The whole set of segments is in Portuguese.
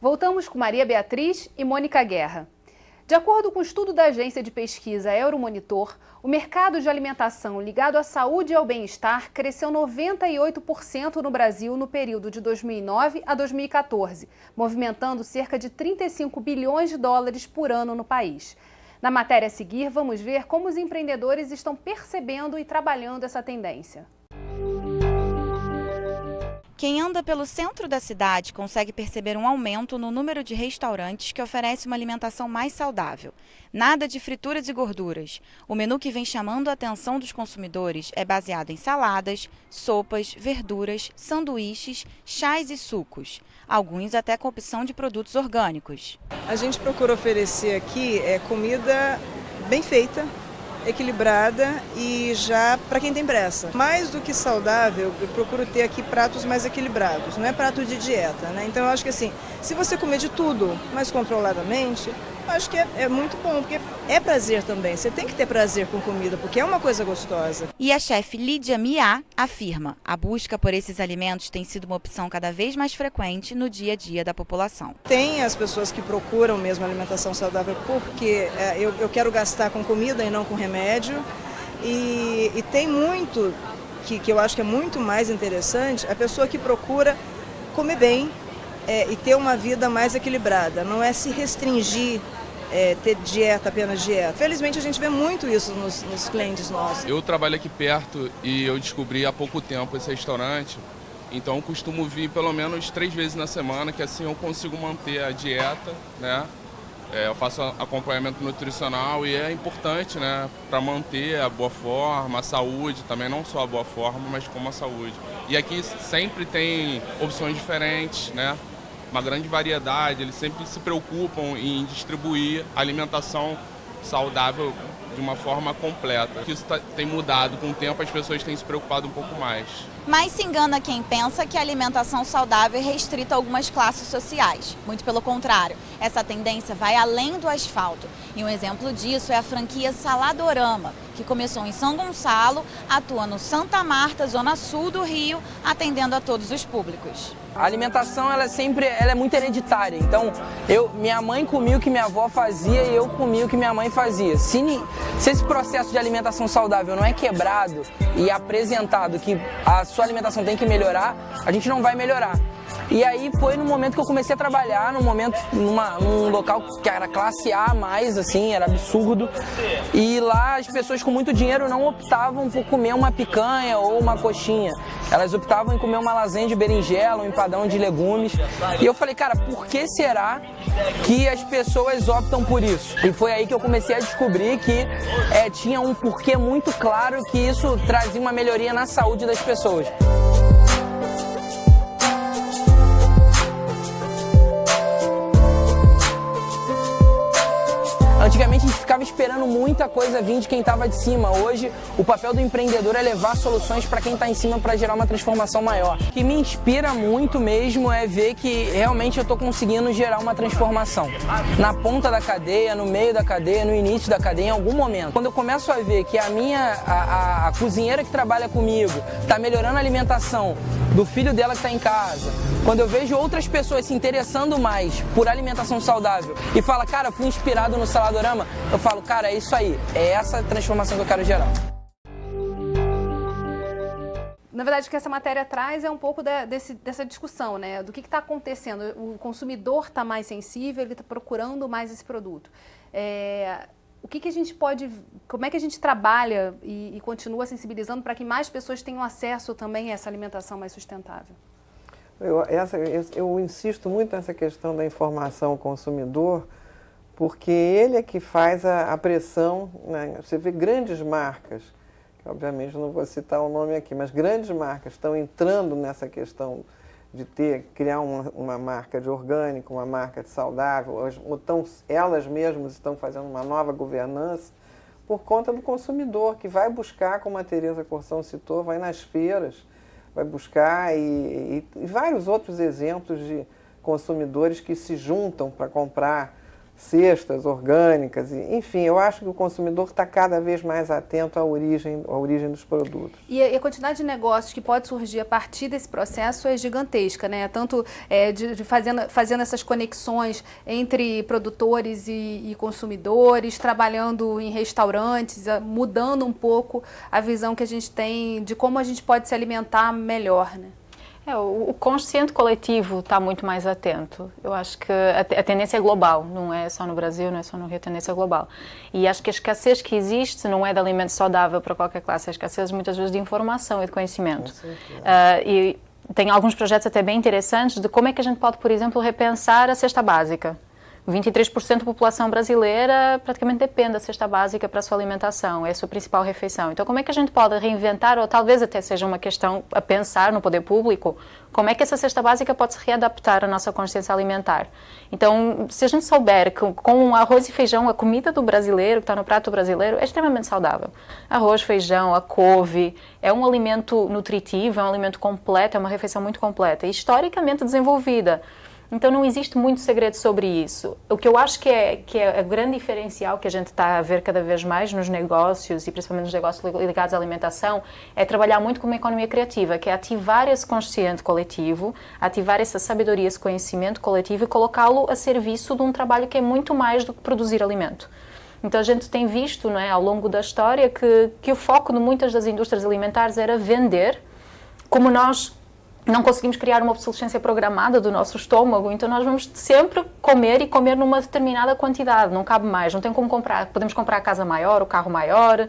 Voltamos com Maria Beatriz e Mônica Guerra. De acordo com o estudo da agência de pesquisa Euromonitor, o mercado de alimentação ligado à saúde e ao bem-estar cresceu 98% no Brasil no período de 2009 a 2014, movimentando cerca de 35 bilhões de dólares por ano no país. Na matéria a seguir, vamos ver como os empreendedores estão percebendo e trabalhando essa tendência. Quem anda pelo centro da cidade consegue perceber um aumento no número de restaurantes que oferecem uma alimentação mais saudável. Nada de frituras e gorduras. O menu que vem chamando a atenção dos consumidores é baseado em saladas, sopas, verduras, sanduíches, chás e sucos. Alguns até com opção de produtos orgânicos. A gente procura oferecer aqui comida bem feita, equilibrada e já para quem tem pressa. Mais do que saudável, eu procuro ter aqui pratos mais equilibrados, não é prato de dieta, né? Então eu acho que assim, se você comer de tudo, mas controladamente, eu acho que é muito bom, porque é prazer também. Você tem que ter prazer com comida, porque é uma coisa gostosa. E a chefe Lídia Miá afirma: a busca por esses alimentos tem sido uma opção cada vez mais frequente no dia a dia da população. Tem as pessoas que procuram mesmo alimentação saudável porque eu quero gastar com comida e não com remédio. E tem muito que eu acho que é muito mais interessante, a pessoa que procura comer bem e ter uma vida mais equilibrada, não é se restringir, ter dieta, apenas dieta. Felizmente a gente vê muito isso nos clientes nossos. Eu trabalho aqui perto e eu descobri há pouco tempo esse restaurante, então eu costumo vir pelo menos 3 vezes na semana, que assim eu consigo manter a dieta, né? Eu faço acompanhamento nutricional e é importante, né, para manter a boa forma, a saúde, também não só a boa forma, mas como a saúde. E aqui sempre tem opções diferentes, né? Uma grande variedade, eles sempre se preocupam em distribuir alimentação saudável de uma forma completa. Isso tem mudado com o tempo, as pessoas têm se preocupado um pouco mais. Mas se engana quem pensa que a alimentação saudável é restrita a algumas classes sociais. Muito pelo contrário, essa tendência vai além do asfalto. E um exemplo disso é a franquia Saladorama, que começou em São Gonçalo, atua no Santa Marta, zona sul do Rio, atendendo a todos os públicos. A alimentação ela é muito hereditária, então minha mãe comia o que minha avó fazia e eu comia o que minha mãe fazia. Se esse processo de alimentação saudável não é quebrado e apresentado que a sua alimentação tem que melhorar, a gente não vai melhorar. E aí foi no momento que eu comecei a trabalhar, num local que era classe A mais, assim, era absurdo. E lá as pessoas com muito dinheiro não optavam por comer uma picanha ou uma coxinha. Elas optavam em comer uma lasanha de berinjela, um empadão de legumes. E eu falei, cara, por que será que as pessoas optam por isso? E foi aí que eu comecei a descobrir que tinha um porquê muito claro que isso trazia uma melhoria na saúde das pessoas. Antigamente a gente ficava esperando muita coisa vir de quem estava de cima. Hoje o papel do empreendedor é levar soluções para quem está em cima para gerar uma transformação maior. O que me inspira muito mesmo é ver que realmente eu estou conseguindo gerar uma transformação. Na ponta da cadeia, no meio da cadeia, no início da cadeia, em algum momento. Quando eu começo a ver que a cozinheira que trabalha comigo está melhorando a alimentação do filho dela que está em casa, quando eu vejo outras pessoas se interessando mais por alimentação saudável e fala, cara, fui inspirado no Saladorama, eu falo, cara, é isso aí, é essa transformação que eu quero gerar. Na verdade, o que essa matéria traz é um pouco dessa discussão, né? Do que está acontecendo. O consumidor está mais sensível, ele está procurando mais esse produto. O que a gente pode, como é que a gente trabalha e continua sensibilizando para que mais pessoas tenham acesso também a essa alimentação mais sustentável? Eu insisto muito nessa questão da informação ao consumidor, porque ele é que faz a pressão, né? Você vê grandes marcas, que obviamente não vou citar o nome aqui, mas grandes marcas estão entrando nessa questão de criar uma marca de orgânico, uma marca de saudável, elas mesmas estão fazendo uma nova governança por conta do consumidor, que vai buscar, como a Tereza Corção citou, vai nas feiras, vai buscar e vários outros exemplos de consumidores que se juntam para comprar cestas orgânicas, enfim, eu acho que o consumidor está cada vez mais atento à origem dos produtos. E a quantidade de negócios que pode surgir a partir desse processo é gigantesca, né? Tanto fazendo essas conexões entre produtores e consumidores, trabalhando em restaurantes, mudando um pouco a visão que a gente tem de como a gente pode se alimentar melhor, né? O consciente coletivo está muito mais atento. Eu acho que a tendência é global, não é só no Brasil, não é só no Rio, a tendência é global. E acho que a escassez que existe não é de alimento saudável para qualquer classe, a escassez muitas vezes de informação e de conhecimento. E tem alguns projetos até bem interessantes de como é que a gente pode, por exemplo, repensar a cesta básica. 23% da população brasileira praticamente depende da cesta básica para a sua alimentação, é a sua principal refeição. Então, como é que a gente pode reinventar, ou talvez até seja uma questão a pensar no poder público, como é que essa cesta básica pode se readaptar à nossa consciência alimentar? Então, se a gente souber que com arroz e feijão, a comida do brasileiro, que está no prato brasileiro, é extremamente saudável. Arroz, feijão, a couve, é um alimento nutritivo, é um alimento completo, é uma refeição muito completa e historicamente desenvolvida. Então não existe muito segredo sobre isso. O que eu acho que é a grande diferencial que a gente está a ver cada vez mais nos negócios, e principalmente nos negócios ligados à alimentação, é trabalhar muito com uma economia criativa, que é ativar esse consciente coletivo, ativar essa sabedoria, esse conhecimento coletivo e colocá-lo a serviço de um trabalho que é muito mais do que produzir alimento. Então a gente tem visto, não é, ao longo da história que o foco de muitas das indústrias alimentares era vender, como nós não conseguimos criar uma obsolescência programada do nosso estômago, então nós vamos sempre comer e comer numa determinada quantidade, não cabe mais, não tem como comprar, podemos comprar a casa maior, o carro maior,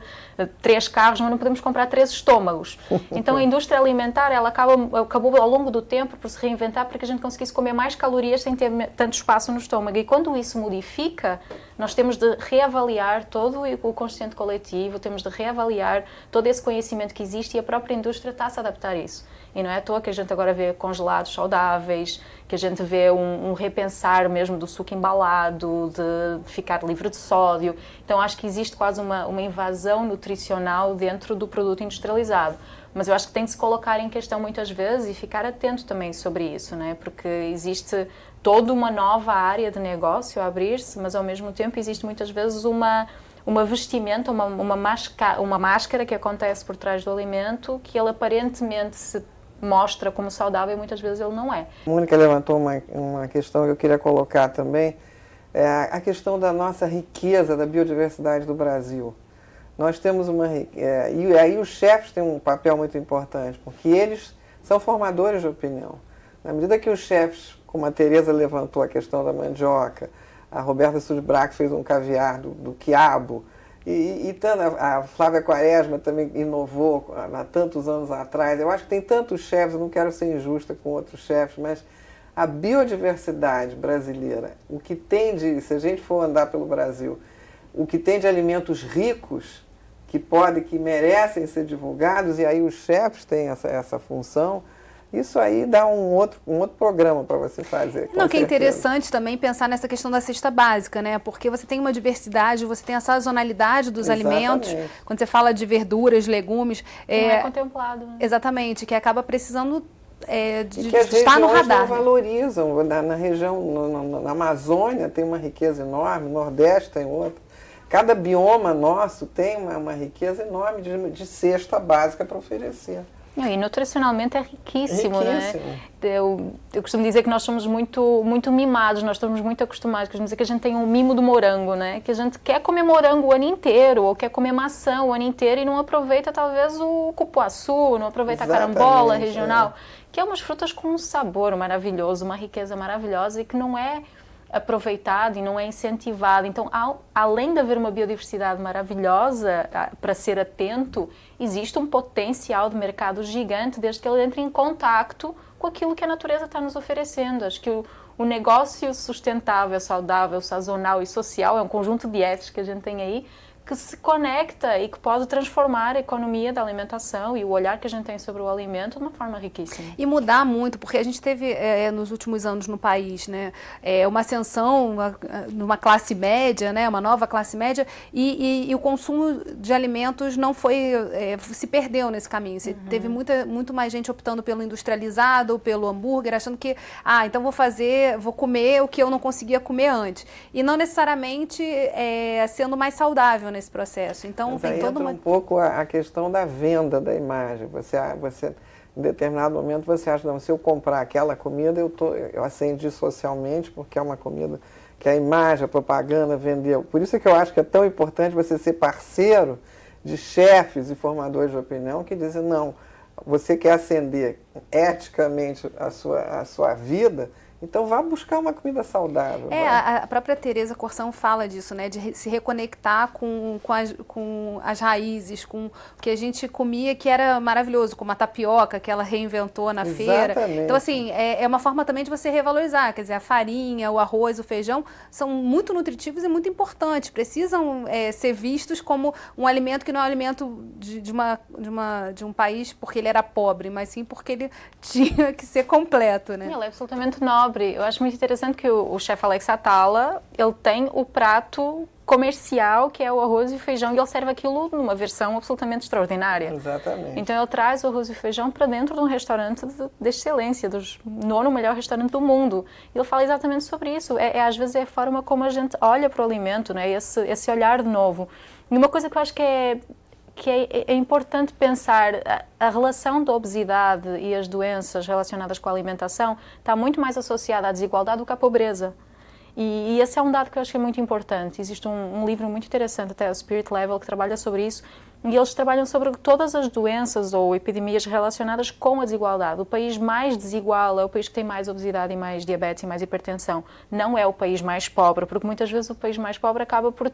3 carros, mas não podemos comprar 3 estômagos. Então a indústria alimentar, ela acabou ao longo do tempo por se reinventar para que a gente conseguisse comer mais calorias sem ter tanto espaço no estômago, e quando isso modifica, nós temos de reavaliar todo o consciente coletivo, temos de reavaliar todo esse conhecimento que existe, e a própria indústria está a se adaptar a isso. E não é à toa que a gente agora vê congelados saudáveis, que a gente vê um repensar mesmo do suco embalado, de ficar livre de sódio. Então acho que existe quase uma invasão nutricional dentro do produto industrializado. Mas eu acho que tem de se colocar em questão muitas vezes e ficar atento também sobre isso, né? Porque existe toda uma nova área de negócio a abrir-se, mas ao mesmo tempo existe muitas vezes uma vestimenta, uma máscara que acontece por trás do alimento, que ele aparentemente se mostra como saudável e muitas vezes ele não é. A Mônica levantou uma questão que eu queria colocar também, a questão da nossa riqueza, da biodiversidade do Brasil. Nós temos e aí os chefes têm um papel muito importante, porque eles são formadores de opinião. Na medida que os chefes, como a Tereza levantou a questão da mandioca, a Roberta Sudbrack fez um caviar do quiabo, e a Flávia Quaresma também inovou há tantos anos atrás. Eu acho que tem tantos chefes, eu não quero ser injusta com outros chefes, mas a biodiversidade brasileira, o que tem se a gente for andar pelo Brasil, o que tem de alimentos ricos, que merecem ser divulgados, e aí os chefes têm essa função. Isso aí dá um outro programa para você fazer. Não, que é interessante também pensar nessa questão da cesta básica, né? Porque você tem uma diversidade, você tem a sazonalidade dos alimentos. Quando você fala de verduras, legumes... Não é contemplado. Né? Exatamente, que acaba precisando de estar no radar. Não valorizam. Na região, na Amazônia tem uma riqueza enorme, no Nordeste tem outra. Cada bioma nosso tem uma riqueza enorme de cesta básica para oferecer. E nutricionalmente é riquíssimo, né? Eu costumo dizer que nós somos muito mimados, nós estamos muito acostumados, costumo dizer que a gente tem um mimo do morango, né? Que a gente quer comer morango o ano inteiro, ou quer comer maçã o ano inteiro e não aproveita talvez o cupuaçu, não aproveita a carambola regional, que é umas frutas com um sabor maravilhoso, uma riqueza maravilhosa e que não é aproveitado e não é incentivado. Então, além de haver uma biodiversidade maravilhosa para ser atento, existe um potencial de mercado gigante desde que ele entre em contacto com aquilo que a natureza está nos oferecendo. Acho que o negócio sustentável, saudável, sazonal e social é um conjunto de etos que a gente tem aí, que se conecta e que pode transformar a economia da alimentação e o olhar que a gente tem sobre o alimento de uma forma riquíssima. E mudar muito, porque a gente teve nos últimos anos no país, né, uma ascensão numa classe média, né, uma nova classe média, e o consumo de alimentos não foi, se perdeu nesse caminho. Teve muito mais gente optando pelo industrializado, pelo hambúrguer, achando que, então vou comer o que eu não conseguia comer antes. E não necessariamente sendo mais saudável nesse processo. Então, mas tem aí toda entra um pouco a questão da venda da imagem. Você, em determinado momento, você acha, não, se eu comprar aquela comida, eu acendi socialmente, porque é uma comida que a imagem, a propaganda vendeu. Por isso é que eu acho que é tão importante você ser parceiro de chefes e formadores de opinião que dizem, não, você quer ascender eticamente a sua vida, então vá buscar uma comida saudável. A própria Teresa Corção fala disso, né, de se reconectar com as raízes, com o que a gente comia que era maravilhoso, como a tapioca que ela reinventou na feira. Então, assim, é uma forma também de você revalorizar, quer dizer, a farinha, o arroz, o feijão são muito nutritivos e muito importantes, precisam ser vistos como um alimento que não é um alimento de um país porque ele era pobre, mas sim porque ele tinha que ser completo, né? Ele é absolutamente nobre. Eu acho muito interessante que o chefe Alex Atala, ele tem o prato comercial, que é o arroz e o feijão, e ele serve aquilo numa versão absolutamente extraordinária. Exatamente. Então ele traz o arroz e o feijão para dentro de um restaurante de excelência, do nono melhor restaurante do mundo. E ele fala exatamente sobre isso. Às vezes é a forma como a gente olha para o alimento, né? Esse olhar de novo. E uma coisa que eu acho que é importante pensar, a relação da obesidade e as doenças relacionadas com a alimentação está muito mais associada à desigualdade do que à pobreza. E esse é um dado que eu acho que é muito importante. Existe um livro muito interessante, até o Spirit Level, que trabalha sobre isso, e eles trabalham sobre todas as doenças ou epidemias relacionadas com a desigualdade. O país mais desigual é o país que tem mais obesidade e mais diabetes e mais hipertensão. Não é o país mais pobre, porque muitas vezes o país mais pobre acaba por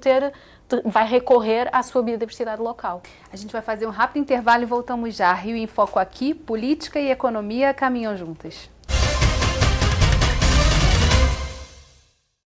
vai recorrer à sua biodiversidade local. A gente vai fazer um rápido intervalo e voltamos já. Rio em Foco aqui, política e economia caminham juntas.